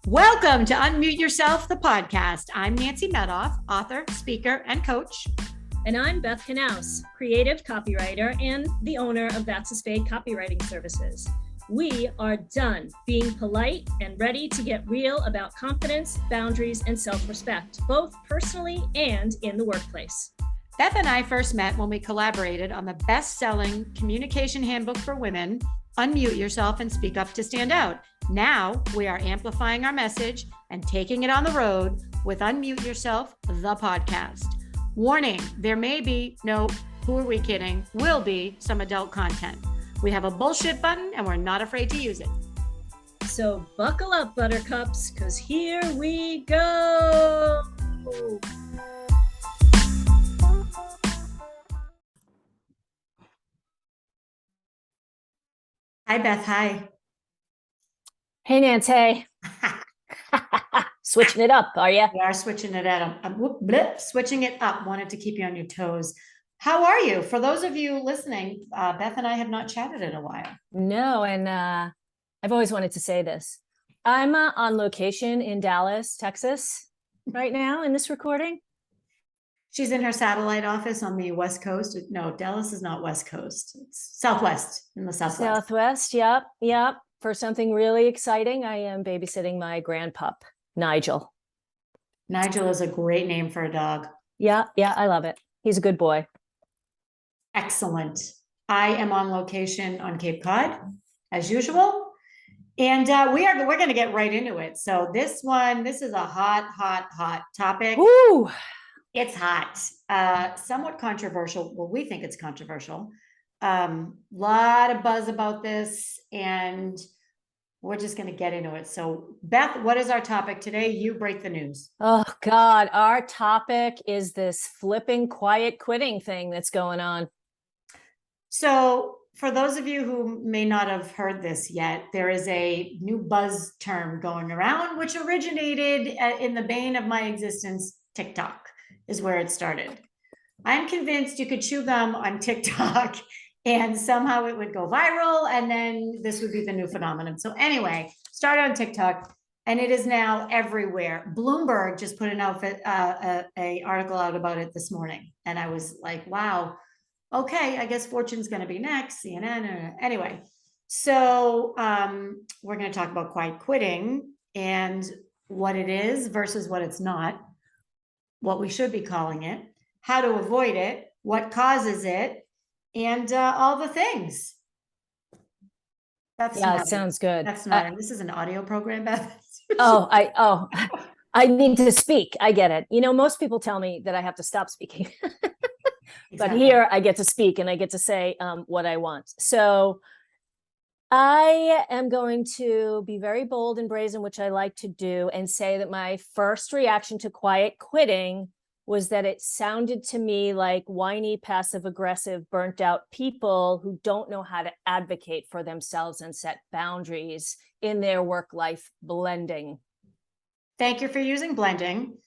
Welcome to Unmute Yourself, the podcast. I'm Nancy Medoff, author, speaker, and coach. And I'm Beth Knaus, creative copywriter and the owner of That's a Spade Copywriting Services. We are done being polite and ready to get real about confidence, boundaries, and self-respect, both personally and in the workplace. Beth and I first met when we collaborated on the best-selling communication handbook for women, Unmute Yourself and Speak Up to Stand Out. Now we are amplifying our message and taking it on the road with Unmute Yourself, the podcast. Warning, there may be, no, who are we kidding, will be some adult content. We have a bullshit button and we're not afraid to use it. So buckle up, buttercups, because here we go. Hi, Beth. Hi. Hey, Nancy. Switching it up, are you? We are switching it up. Switching it up. Wanted to keep you on your toes. How are you? For those of you listening, Beth and I have not chatted in a while. No, and I've always wanted to say this. I'm on location in Dallas, Texas, right now in this recording. She's in her satellite office on the West Coast. No, Dallas is not West Coast. It's Southwest, in the Southwest. Southwest, yep. For something really exciting, I am babysitting my grandpup, Nigel. Nigel is a great name for a dog. Yeah, I love it. He's a good boy. Excellent. I am on location on Cape Cod, as usual. And we're going to get right into it. So this is a hot topic. Woo! It's hot, somewhat controversial. Well, we think it's controversial. Lot of buzz about this, and we're just going to get into it. So, Beth, what is our topic today? You break the news. Oh, God. Our topic is this flipping quiet quitting thing that's going on. So, for those of you who may not have heard this yet, there is a new buzz term going around, which originated in the bane of my existence, TikTok. Is where it started. I'm convinced you could chew gum on TikTok and somehow it would go viral, and then this would be the new phenomenon. So anyway, started on TikTok and it is now everywhere. Bloomberg just put an article out about it this morning. And I was like, wow, okay, I guess Fortune's going to be next, CNN. Anyway, so we're going to talk about quiet quitting and what it is versus what it's not. What we should be calling it, how to avoid it, what causes it, and all the things. It sounds good. That's not. This is an audio program, Beth. I need to speak. I get it. Most people tell me that I have to stop speaking, but here I get to speak and I get to say what I want. So I am going to be very bold and brazen, which I like to do, and say that my first reaction to quiet quitting was that it sounded to me like whiny, passive-aggressive, burnt-out people who don't know how to advocate for themselves and set boundaries in their work-life blending. Thank you for using blending.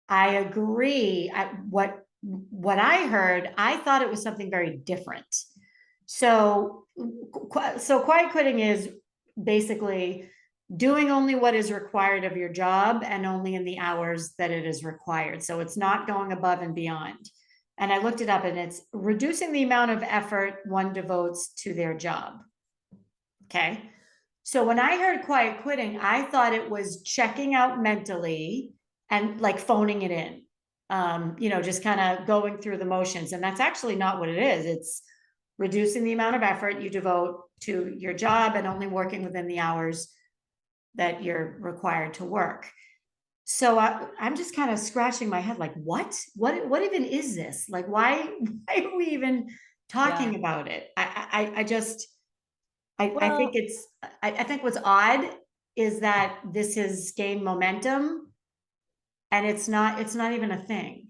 I agree. What I heard, I thought it was something very different. So quiet quitting is basically doing only what is required of your job and only in the hours that it is required. So it's not going above and beyond. And I looked it up and it's reducing the amount of effort one devotes to their job. Okay. So when I heard quiet quitting, I thought it was checking out mentally and like phoning it in, just kind of going through the motions. And that's actually not what it is. It's reducing the amount of effort you devote to your job and only working within the hours that you're required to work. So I'm just kind of scratching my head, like, what even is this? Like, why are we even talking about it? I think what's odd is that this has gained momentum and it's not even a thing.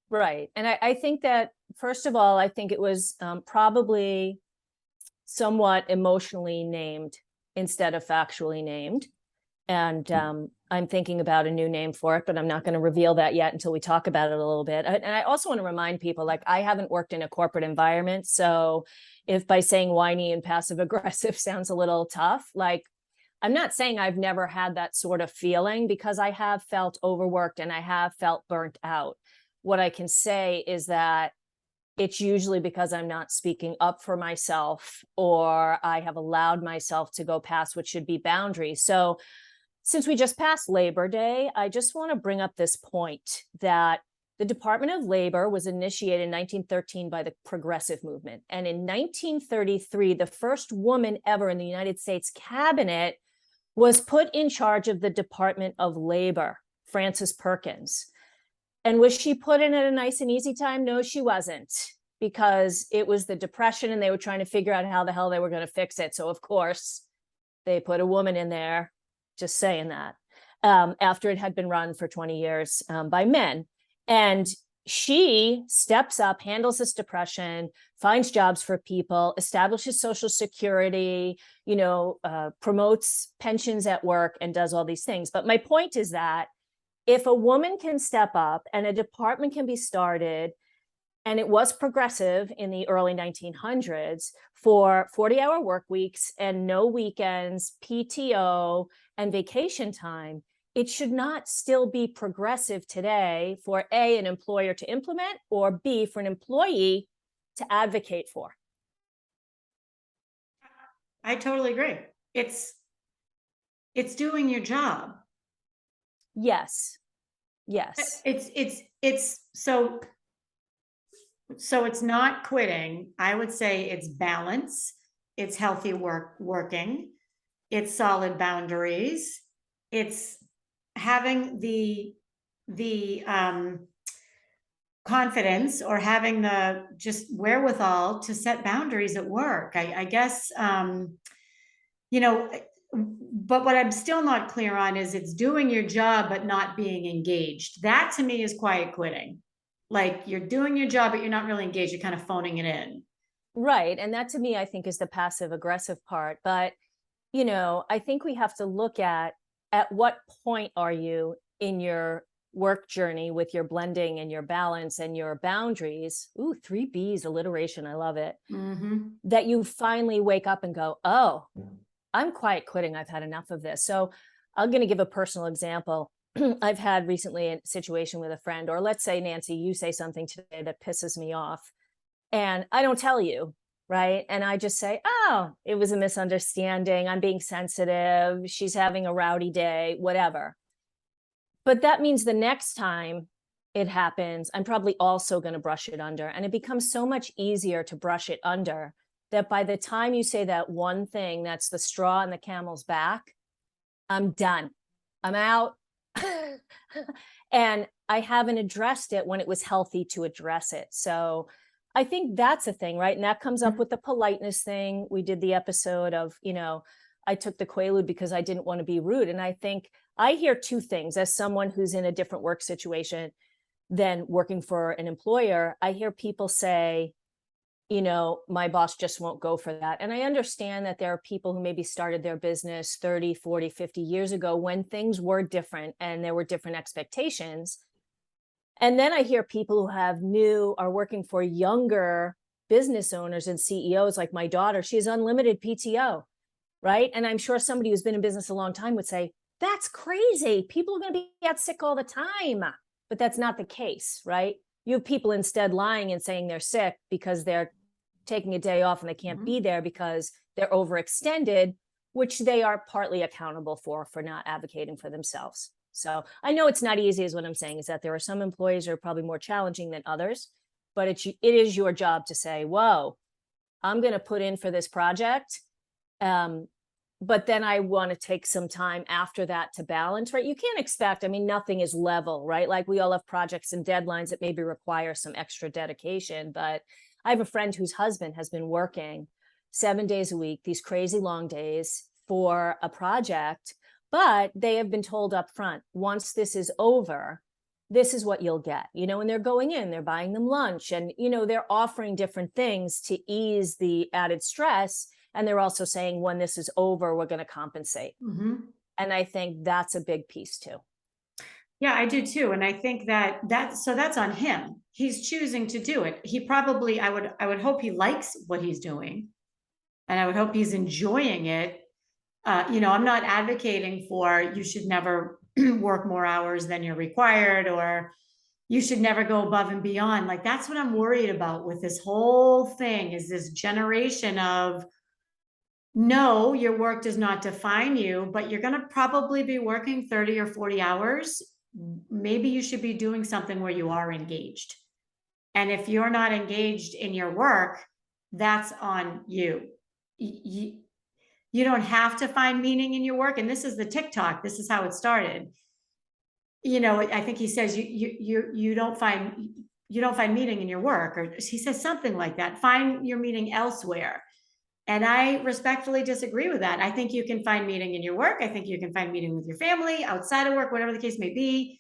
Right. And I think that, first of all, I think it was probably somewhat emotionally named instead of factually named. And I'm thinking about a new name for it, but I'm not going to reveal that yet until we talk about it a little bit. And I also want to remind people, like, I haven't worked in a corporate environment. So if by saying whiny and passive aggressive sounds a little tough, like, I'm not saying I've never had that sort of feeling, because I have felt overworked and I have felt burnt out. What I can say is that it's usually because I'm not speaking up for myself, or I have allowed myself to go past what should be boundaries. So since we just passed Labor Day, I just want to bring up this point that the Department of Labor was initiated in 1913 by the Progressive Movement. And in 1933, the first woman ever in the United States cabinet was put in charge of the Department of Labor, Frances Perkins. And was she put in at a nice and easy time? No, she wasn't, because it was the Depression and they were trying to figure out how the hell they were going to fix it. So of course, they put a woman in there, just saying that, after it had been run for 20 years by men. And she steps up, handles this depression, finds jobs for people, establishes Social Security, promotes pensions at work, and does all these things. But my point is that if a woman can step up and a department can be started, and it was progressive in the early 1900s for 40-hour work weeks and no weekends, PTO, and vacation time, it should not still be progressive today for A, an employer to implement, or B, for an employee to advocate for. I totally agree. It's doing your job. Yes. It's so it's not quitting. I would say it's balance. It's healthy working. It's solid boundaries. It's having the confidence, or having the just wherewithal to set boundaries at work. I guess, but what I'm still not clear on is it's doing your job, but not being engaged. That to me is quiet quitting. Like, you're doing your job, but you're not really engaged. You're kind of phoning it in. Right. And that to me, I think, is the passive aggressive part. But, I think we have to look at what point are you in your work journey with your blending and your balance and your boundaries. Ooh, 3 B's, alliteration. I love it. Mm-hmm. That you finally wake up and go, oh, I'm quiet quitting. I've had enough of this. So I'm going to give a personal example. I've had recently a situation with a friend, or let's say, Nancy, you say something today that pisses me off and I don't tell you, right? And I just say, oh, it was a misunderstanding. I'm being sensitive. She's having a rowdy day, whatever. But that means the next time it happens, I'm probably also going to brush it under. And it becomes so much easier to brush it under that by the time you say that one thing, that's the straw in the camel's back, I'm done. I'm out. And I haven't addressed it when it was healthy to address it. So I think that's a thing, right? And that comes up with the politeness thing. We did the episode of, I took the Quaalude because I didn't want to be rude. And I think I hear 2 things as someone who's in a different work situation than working for an employer. I hear people say, my boss just won't go for that. And I understand that there are people who maybe started their business 30, 40, 50 years ago when things were different and there were different expectations. And then I hear people who are working for younger business owners and CEOs, like my daughter. She has unlimited PTO, right? And I'm sure somebody who's been in business a long time would say, that's crazy. People are going to be out sick all the time. But that's not the case, right? You have people instead lying and saying they're sick because they're taking a day off and they can't be there because they're overextended, which they are partly accountable for not advocating for themselves. So I know it's not easy, is what I'm saying, is that there are some employees who are probably more challenging than others, but it is your job to say, whoa, I'm going to put in for this project. But then I want to take some time after that to balance, right? You can't expect, nothing is level, right? Like, we all have projects and deadlines that maybe require some extra dedication. But I have a friend whose husband has been working 7 days a week, these crazy long days for a project, but they have been told up front, once this is over, this is what you'll get, and they're going in, they're buying them lunch, and, they're offering different things to ease the added stress. And they're also saying, when this is over, we're going to compensate. Mm-hmm. And I think that's a big piece too. Yeah, I do too. And I think that's on him. He's choosing to do it. He probably, I would hope he likes what he's doing. And I would hope he's enjoying it. I'm not advocating for you should never work more hours than you're required, or you should never go above and beyond. Like, that's what I'm worried about with this whole thing, is this generation of, no, your work does not define you, but you're going to probably be working 30 or 40 hours. Maybe you should be doing something where you are engaged. And if you're not engaged in your work, that's on you. You don't have to find meaning in your work. And this is the TikTok. This is how it started. I think he says you don't find meaning in your work, or he says something like that. Find your meaning elsewhere. And I respectfully disagree with that. I think you can find meaning in your work. I think you can find meaning with your family, outside of work, whatever the case may be.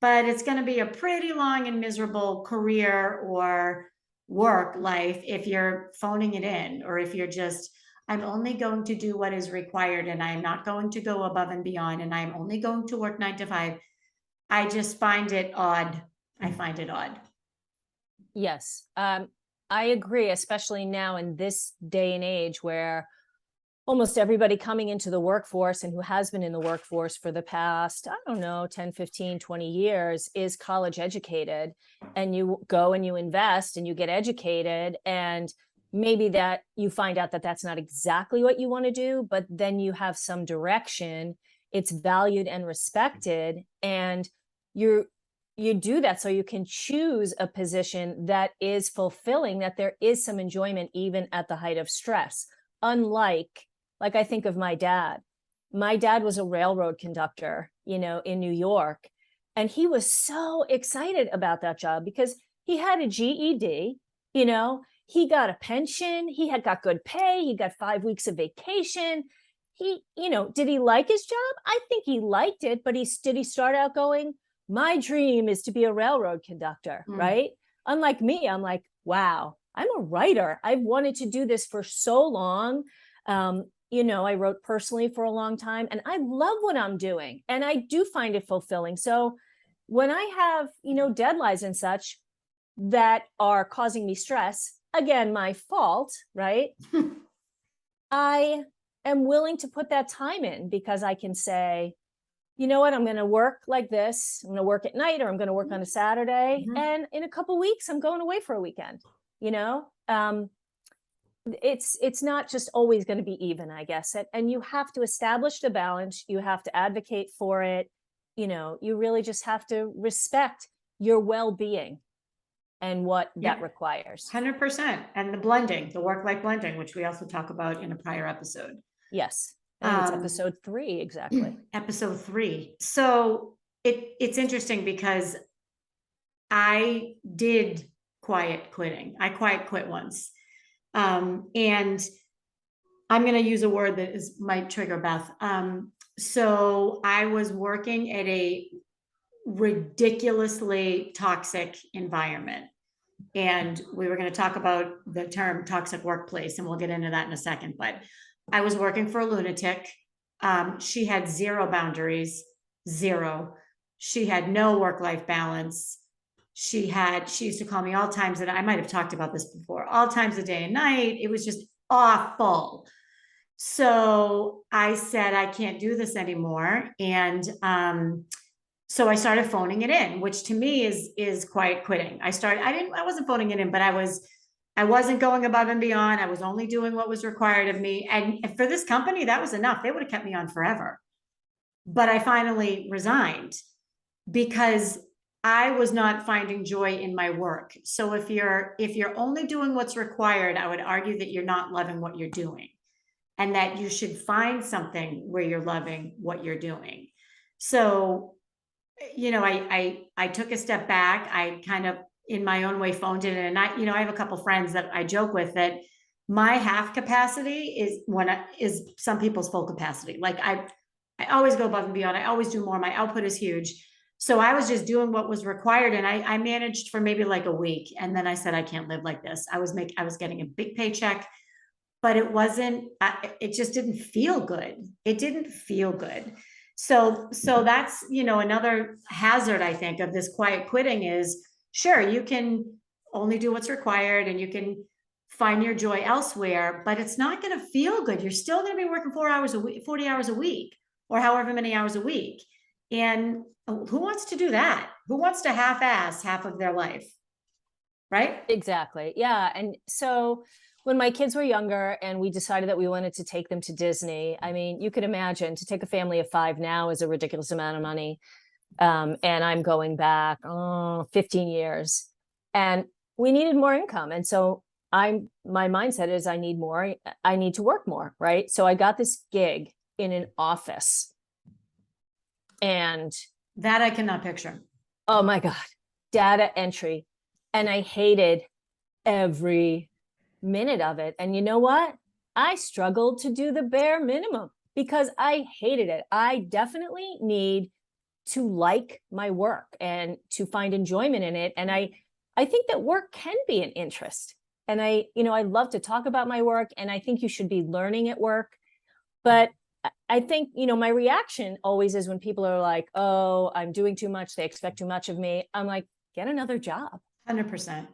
But it's going to be a pretty long and miserable career or work life if you're phoning it in, or if you're just, I'm only going to do what is required, and I'm not going to go above and beyond, and I'm only going to work 9 to 5. I just find it odd. I find it odd. Yes. I agree, especially now in this day and age where almost everybody coming into the workforce and who has been in the workforce for the past, 10, 15, 20 years is college educated. And you go and you invest and you get educated, and maybe that you find out that that's not exactly what you want to do, but then you have some direction, it's valued and respected, and you do that so you can choose a position that is fulfilling, that there is some enjoyment even at the height of stress. Unlike, like, I think of my dad. My dad was a railroad conductor, in New York, and he was so excited about that job because he had a GED, he got a pension, he had got good pay, he got 5 weeks of vacation. Did he like his job? I think he liked it, but did he start out going, my dream is to be a railroad conductor, right? Unlike me, I'm like, wow, I'm a writer. I've wanted to do this for so long. I wrote personally for a long time, and I love what I'm doing, and I do find it fulfilling. So when I have, deadlines and such that are causing me stress, again, my fault, right? I am willing to put that time in because I can say, you know what, I'm going to work like this. I'm going to work at night, or I'm going to work on a Saturday. And in a couple of weeks, I'm going away for a weekend. It's not just always going to be even, I guess. And you have to establish the balance. You have to advocate for it. You really just have to respect your well-being and what that requires. 100%. And the work-life blending, which we also talk about in a prior episode. Yes. I think it's episode 3, exactly. Episode 3. So it's interesting because I did quiet quitting. I quiet quit once. And I'm going to use a word that might trigger Beth. So I was working at a ridiculously toxic environment. And we were going to talk about the term toxic workplace, and we'll get into that in a second. But I was working for a lunatic. She had 0 boundaries, 0. She had no work-life balance. She used to call me all times that I might have talked about this before, all times of day and night. It was just awful. So I said, I can't do this anymore. And so I started phoning it in, which to me is quiet quitting. I wasn't phoning it in, but I wasn't going above and beyond. I was only doing what was required of me. And for this company, that was enough. They would have kept me on forever. But I finally resigned because I was not finding joy in my work. So if you're only doing what's required, I would argue that you're not loving what you're doing, and that you should find something where you're loving what you're doing. So, I took a step back. I kind of, in my own way, phoned it in. And I have a couple friends that I joke with that my half capacity is some people's full capacity. Like I always go above and beyond. I always do more. My output is huge. So I was just doing what was required, and I managed for maybe like a week. And then I said, I can't live like this. I was getting a big paycheck, but it just didn't feel good. It didn't feel good. So that's, another hazard, I think, of this quiet quitting is, sure, you can only do what's required, and you can find your joy elsewhere, but it's not going to feel good. You're still going to be working 4 hours a week, 40 hours a week, or however many hours a week. And who wants to do that? Who wants to half-ass half of their life? Right? Exactly. Yeah. And so when my kids were younger and we decided that we wanted to take them to Disney, I mean, you could imagine to take a family of 5 now is a ridiculous amount of money. And I'm going back 15 years, and we needed more income. And so my mindset is I need to work more. Right. So I got this gig in an office, and that I cannot picture. oh my God, data entry. And I hated every minute of it. And you know what? I struggled to do the bare minimum because I hated it. I definitely need to like my work and to find enjoyment in it. And I think that work can be an interest. And I love to talk about my work, and I think you should be learning at work. But I think, my reaction always is when people are like, oh, I'm doing too much, they expect too much of me. I'm like, get another job. 100%,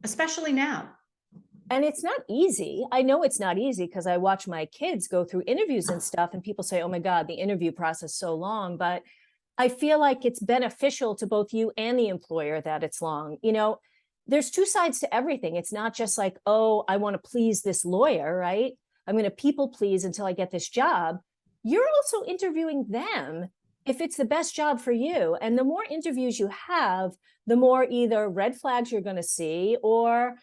especially now. And it's not easy. I know it's not easy because I watch my kids go through interviews and stuff, and people say, oh my God, the interview process is so long. But I feel like it's beneficial to both you and the employer that it's long. There's two sides to everything. It's not just like, oh, I want to please this lawyer, right? I'm going to people please until I get this job. You're also interviewing them if it's the best job for you. And the more interviews you have, the more either red flags you're going to see or,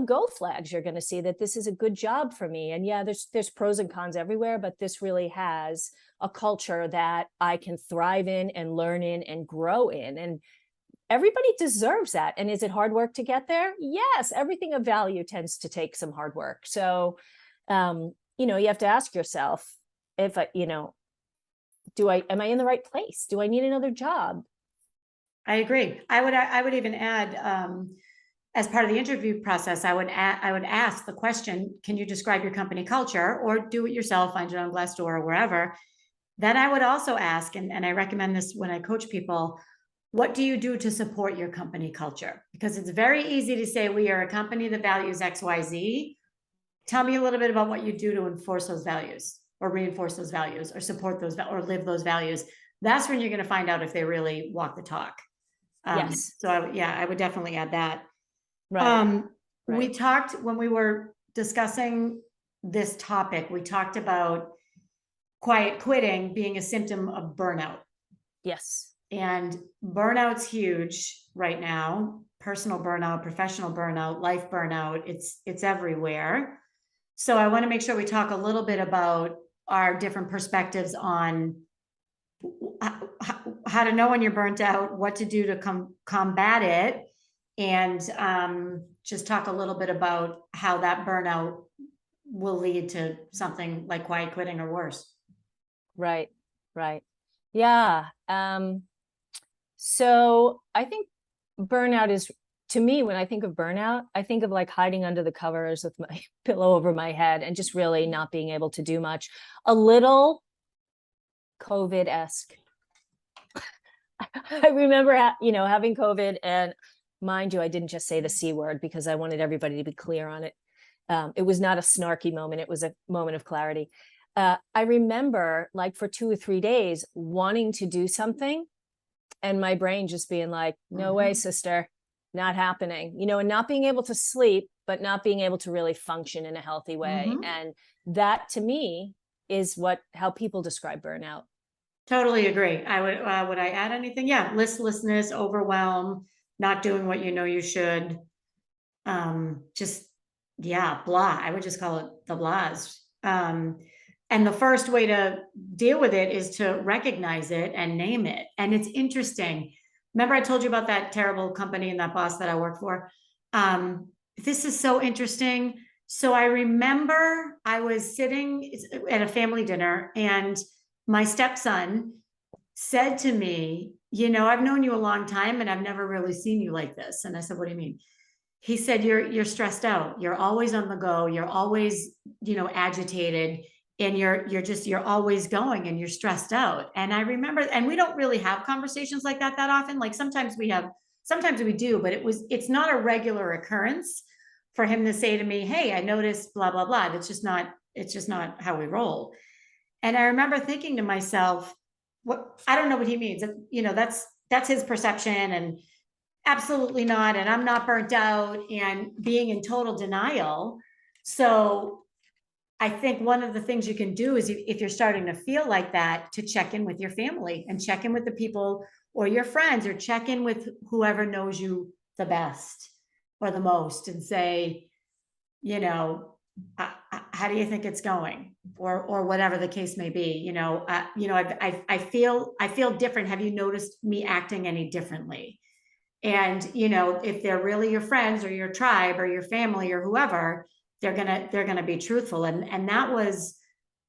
go flags you're going to see that this is a good job for me. And yeah, there's pros and cons everywhere, but this really has a culture that I can thrive in and learn in and grow in. And everybody deserves that. And is it hard work to get there? Yes. Everything of value tends to take some hard work. So, you have to ask yourself if am I in the right place? Do I need another job? I agree. I would even add, as part of the interview process, I would ask the question, can you describe your company culture, or do it yourself, find it on Glassdoor or wherever. Then I would also ask, and I recommend this when I coach people, what do you do to support your company culture? Because it's very easy to say we are a company that values XYZ. Tell me a little bit about what you do to enforce those values or reinforce those values or support those or live those values. That's when you're going to find out if they really walk the talk. Yes. So I would definitely add that. Right. We talked when we were discussing this topic, we talked about quiet quitting being a symptom of burnout. Yes. And burnout's huge right now. Personal burnout, professional burnout, life burnout, it's everywhere. So I want to make sure we talk a little bit about our different perspectives on how to know when you're burnt out, what to do to combat it, and just talk a little bit about how that burnout will lead to something like quiet quitting or worse. Right. Yeah. So I think burnout is, to me, when I think of burnout, I think of like hiding under the covers with my pillow over my head and just really not being able to do much. A little COVID-esque. I remember, having COVID, and mind you, I didn't just say the C word because I wanted everybody to be clear on it. It was not a snarky moment. It was a moment of clarity. I remember, like, for 2 or 3 days wanting to do something and my brain just being like, no way, sister, not happening, and not being able to sleep, but not being able to really function in a healthy way. And that, to me, is how people describe burnout. Totally agree. Would I add anything? Yeah. Listlessness, overwhelm, not doing what you know you should. Blah. I would just call it the blahs. And the first way to deal with it is to recognize it and name it. And it's interesting. Remember I told you about that terrible company and that boss that I work for? This is so interesting. So I remember I was sitting at a family dinner, and my stepson said to me, I've known you a long time and I've never really seen you like this. And I said, what do you mean? He said, you're stressed out. You're always on the go. You're always, agitated, and you're always going and you're stressed out. And I remember, and we don't really have conversations like that often. Like sometimes we do, but it's not a regular occurrence. for him to say to me, hey, I noticed blah, blah, blah. It's just not how we roll. And I remember thinking to myself, what, I don't know what he means. You know, that's his perception, and absolutely not. And I'm not burnt out, and being in total denial. So I think one of the things you can do is, if you're starting to feel like that, to check in with your family and check in with the people or your friends, or check in with whoever knows you the best or the most, and say, you know, how do you think it's going, or whatever the case may be. I feel different. Have you noticed me acting any differently? And if they're really your friends or your tribe or your family or whoever, they're gonna be truthful. And that was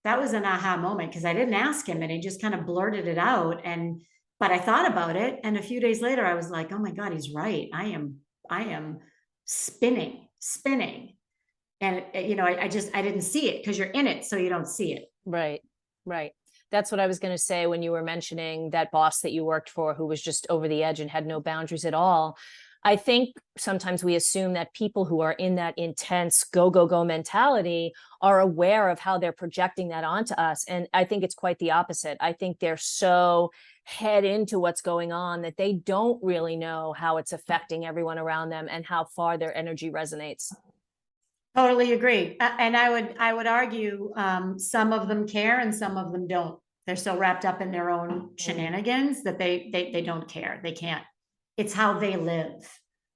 an aha moment, because I didn't ask him, and he just kind of blurted it out. But I thought about it, and a few days later I was like, oh my God, he's right. I am spinning. And I didn't see it, because you're in it, so you don't see it. Right. That's what I was going to say when you were mentioning that boss that you worked for who was just over the edge and had no boundaries at all. I think sometimes we assume that people who are in that intense go, go, go mentality are aware of how they're projecting that onto us. And I think it's quite the opposite. I think they're so head into what's going on that they don't really know how it's affecting everyone around them and how far their energy resonates. Totally agree. And I would argue, some of them care and some of them don't. They're so wrapped up in their own shenanigans that they don't care. They can't. It's how they live.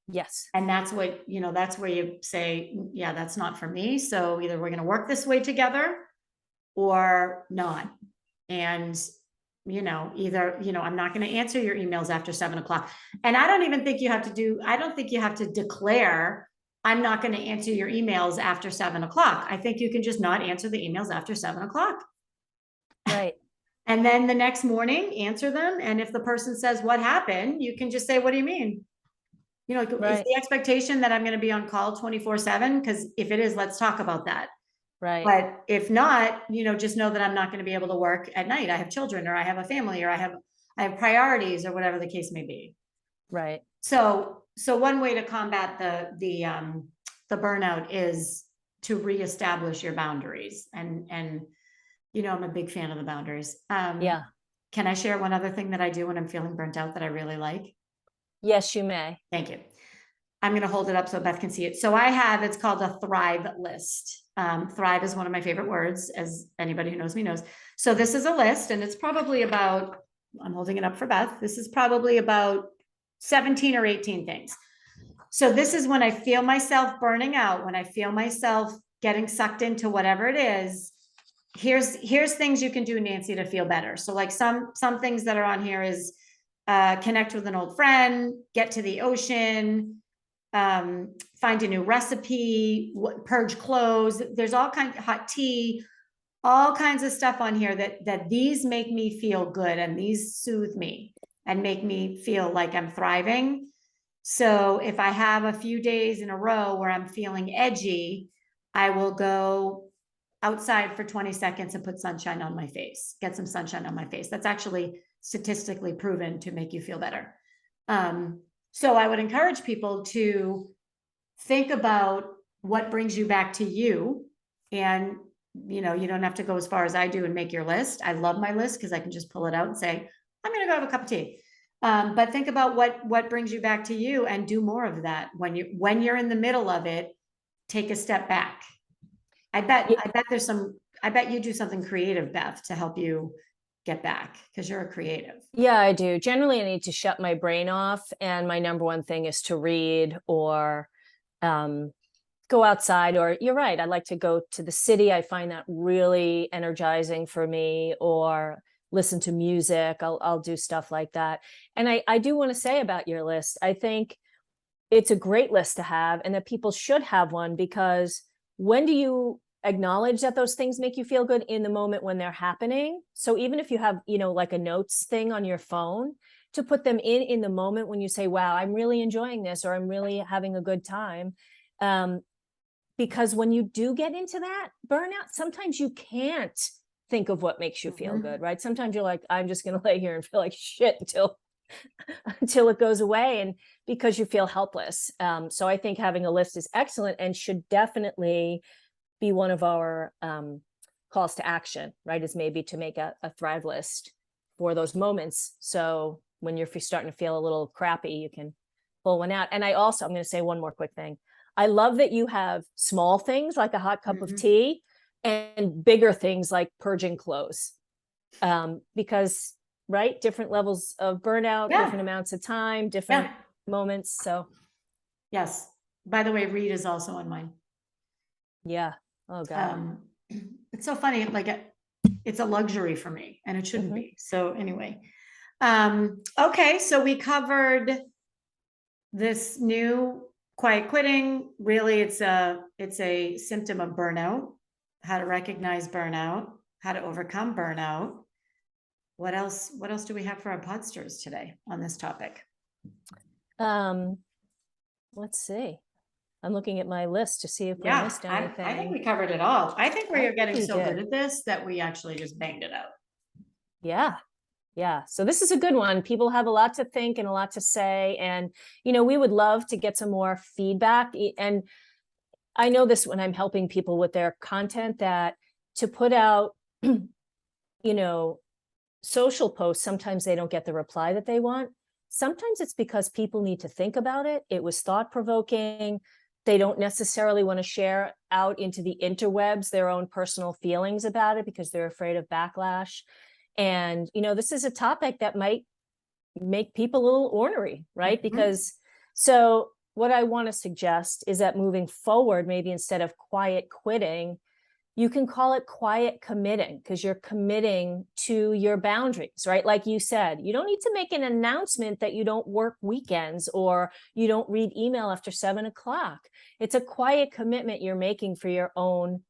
Yes. And that's where you say, yeah, that's not for me. So either we're going to work this way together or not. And, I'm not going to answer your emails after 7:00. And I don't think you have to declare, I'm not going to answer your emails after 7:00. I think you can just not answer the emails after 7:00. Right. And then the next morning, answer them. And if the person says, what happened? You can just say, what do you mean? Is the expectation that I'm going to be on call 24/7? Because if it is, let's talk about that. Right. But if not, just know that I'm not going to be able to work at night. I have children, or I have a family, or I have priorities, or whatever the case may be. Right. So one way to combat the burnout is to reestablish your boundaries. And I'm a big fan of the boundaries. Yeah. Can I share one other thing that I do when I'm feeling burnt out that I really like? Yes, you may. Thank you. I'm going to hold it up so Beth can see it. So it's called a Thrive list. Thrive is one of my favorite words, as anybody who knows me knows. So this is a list, and it's probably about, I'm holding it up for Beth. This is probably about 17 or 18 things. So this is when I feel myself burning out, when I feel myself getting sucked into whatever it is. Here's things you can do, Nancy, to feel better. So like some things that are on here is connect with an old friend, get to the ocean, find a new recipe, purge clothes. There's all kinds of hot tea, all kinds of stuff on here that these make me feel good, and these soothe me and make me feel like I'm thriving. So if I have a few days in a row where I'm feeling edgy, I will go outside for 20 seconds and put sunshine on my face, get some sunshine on my face. That's actually statistically proven to make you feel better. So I would encourage people to think about what brings you back to you. And, you don't have to go as far as I do and make your list. I love my list because I can just pull it out and say, I'm going to go have a cup of tea. But think about what brings you back to you, and do more of that. When you're in the middle of it, take a step back. I bet you do something creative, Beth, to help you get back, because you're a creative. Yeah, I do. Generally, I need to shut my brain off. And my number one thing is to read, or go outside, or you're right, I like to go to the city. I find that really energizing for me, or listen to music. I'll do stuff like that. And I do want to say about your list, I think it's a great list to have, and that people should have one, because when do you acknowledge that those things make you feel good? In the moment when they're happening. So even if you have, like a notes thing on your phone, to put them in the moment when you say, wow, I'm really enjoying this, or I'm really having a good time. Because when you do get into that burnout, sometimes you can't think of what makes you feel good, right? Sometimes you're like, I'm just going to lay here and feel like shit until until it goes away, and because you feel helpless. So I think having a list is excellent and should definitely be one of our calls to action, right? Is maybe to make a Thrive list for those moments. So when you're starting to feel a little crappy, you can pull one out. And I'm going to say one more quick thing. I love that you have small things like a hot cup of tea and bigger things like purging clothes. Because, right, different levels of burnout, different amounts of time, different moments. So Yes. By the way, read is also on mine. yeah. Oh God. It's so funny. Like it's a luxury for me and it shouldn't be. So anyway, okay. So we covered this new quiet quitting. Really, it's a symptom of burnout, how to recognize burnout, how to overcome burnout. What else do we have for our podsters today on this topic? Let's see. I'm looking at my list to see if we missed anything. I think we covered it all. I think we are getting so did. good at this that we actually just banged it out. Yeah. Yeah. So this is a good one. People have a lot to think and a lot to say. And, we would love to get some more feedback. And I know this when I'm helping people with their content, that to put out, social posts, sometimes they don't get the reply that they want. Sometimes it's because people need to think about it. It was thought-provoking. They don't necessarily want to share out into the interwebs their own personal feelings about it because they're afraid of backlash. And, this is a topic that might make people a little ornery, right? Because so what I want to suggest is that moving forward, maybe instead of quiet quitting, you can call it quiet committing, because you're committing to your boundaries, right? Like you said, you don't need to make an announcement that you don't work weekends or you don't read email after 7:00. It's a quiet commitment you're making for your own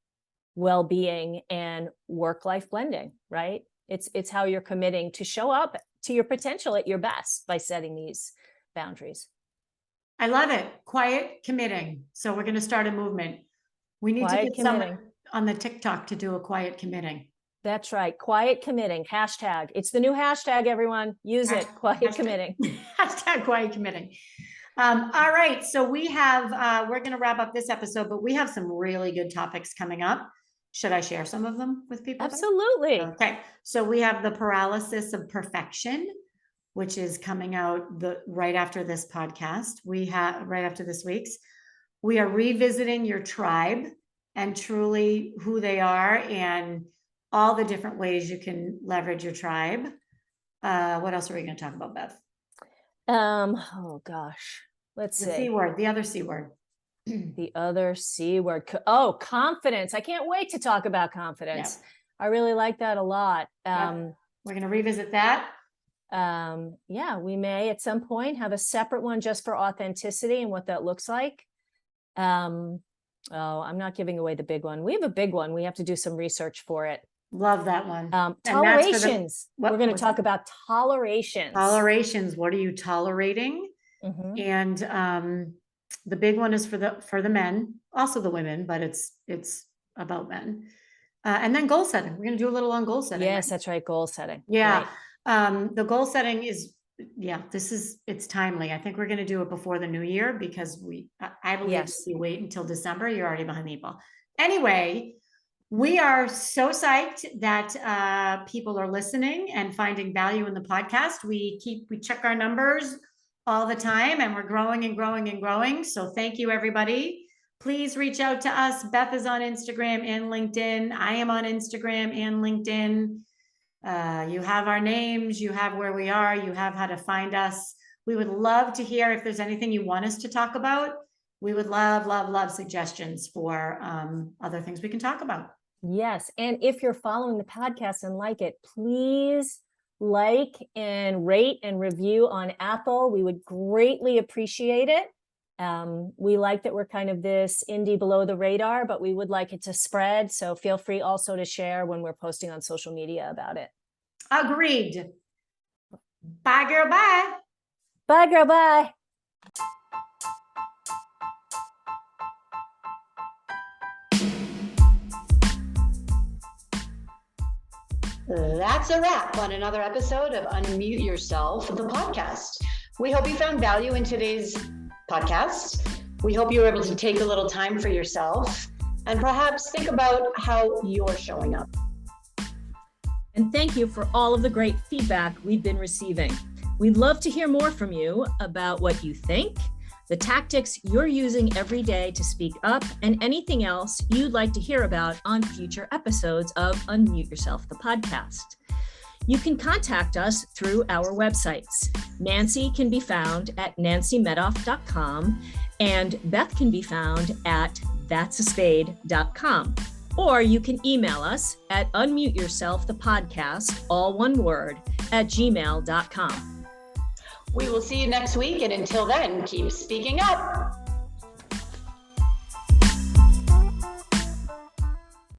well-being and work-life blending, right? It's how you're committing to show up to your potential at your best by setting these boundaries. I love it. Quiet committing. So we're going to start a movement. We need to get someone on the TikTok to do a quiet committing. That's right. Quiet committing. Hashtag. It's the new hashtag, everyone. Use it. Quiet committing. Hashtag quiet committing. All right. So we have, we're going to wrap up this episode, but we have some really good topics coming up. Should I share some of them with people? Absolutely. Okay. So we have the paralysis of perfection, which is coming out right after this podcast. We have right after this week's. We are revisiting your tribe and truly who they are and all the different ways you can leverage your tribe. What else are we going to talk about, Beth? Oh gosh. Let's see. The C word, the other C word. The other C word. Oh, confidence. I can't wait to talk about confidence. Yeah. I really like that a lot. We're going to revisit that. Yeah, we may at some point have a separate one just for authenticity and what that looks like. Oh, I'm not giving away the big one. We have a big one. We have to do some research for it. Love that one. Tolerations. We're going to talk about tolerations. Tolerations. What are you tolerating? And the big one is for the men, also the women, but it's about men. And then goal setting. We're going to do a little on goal setting. Yes, that's right. Goal setting. Yeah. Right. The goal setting is, it's timely. I think we're going to do it before the new year because I believe if you wait until December, you're already behind the eight ball. Anyway, we are so psyched that people are listening and finding value in the podcast. We check our numbers all the time and we're growing and growing and growing. So thank you, everybody. Please reach out to us. Beth is on Instagram and LinkedIn. I am on Instagram and LinkedIn. You have our names, you have where we are, you have how to find us. We would love to hear if there's anything you want us to talk about. We would love suggestions for other things we can talk about. Yes. And if you're following the podcast and like it, please like and rate and review on Apple. We would greatly appreciate it. We like that we're kind of this indie below the radar, but we would like it to spread. So feel free also to share when we're posting on social media about it. Agreed. Bye, girl. Bye. Bye, girl. Bye. That's a wrap on another episode of Unmute Yourself, the podcast. We hope you found value in today's podcast. We hope you were able to take a little time for yourself and perhaps think about how you're showing up. And thank you for all of the great feedback we've been receiving. We'd love to hear more from you about what you think, the tactics you're using every day to speak up, and anything else you'd like to hear about on future episodes of Unmute Yourself, the podcast. You can contact us through our websites. Nancy can be found at nancymedoff.com, and Beth can be found at that'saspade.com. Or you can email us at unmuteyourselfthepodcast, all one word, @gmail.com. We will see you next week, and until then, keep speaking up.